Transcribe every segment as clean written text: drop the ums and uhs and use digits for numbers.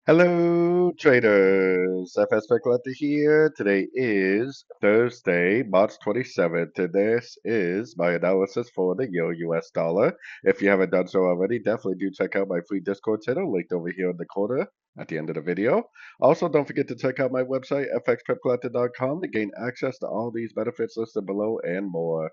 Hello, traders. FX Pip Collector here. Today is Thursday, March 27th, and this is my analysis for the Euro-US dollar. If you haven't done so already, definitely do check out my free Discord channel linked over here in the corner at the end of the video. Also, don't forget to check out my website, fxpipcollector.com, to gain access to all these benefits listed below and more.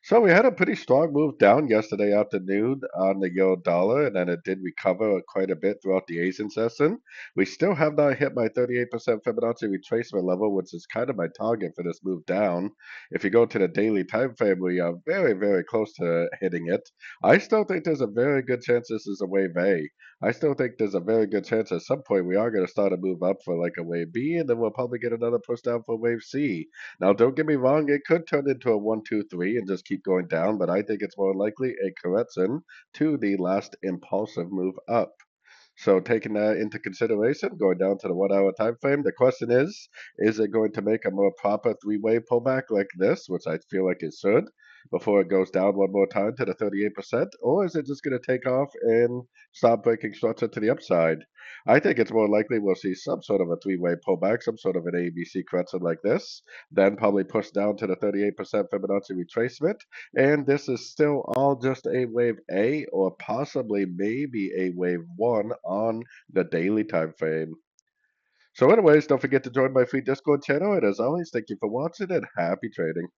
So we had a pretty strong move down yesterday afternoon on the euro dollar, and then it did recover quite a bit throughout the Asian session. We still have not hit my 38% Fibonacci retracement level, which is kind of my target for this move down. If you go to the daily time frame, we are very, very close to hitting it. I still think there's a very good chance this is a wave A. I still think there's a very good chance at some point we are going to start a move up for like a wave B, and then we'll probably get another push down for wave C. Now, don't get me wrong, it could turn into a 1, 2, 3 and just keep going down, but I think it's more likely a correction to the last impulsive move up. So, taking that into consideration, going down to the 1 hour time frame, the question is it going to make a more proper three-way pullback like this, which I feel like it should, before it goes down one more time to the 38%, or is it just going to take off and start breaking structure to the upside? I think it's more likely we'll see some sort of a three-way pullback, some sort of an ABC correction like this, then probably push down to the 38% Fibonacci retracement, and this is still all just a wave A or possibly maybe a wave 1 on the daily time frame. So anyways, don't forget to join my free Discord channel, and as always, thank you for watching and happy trading.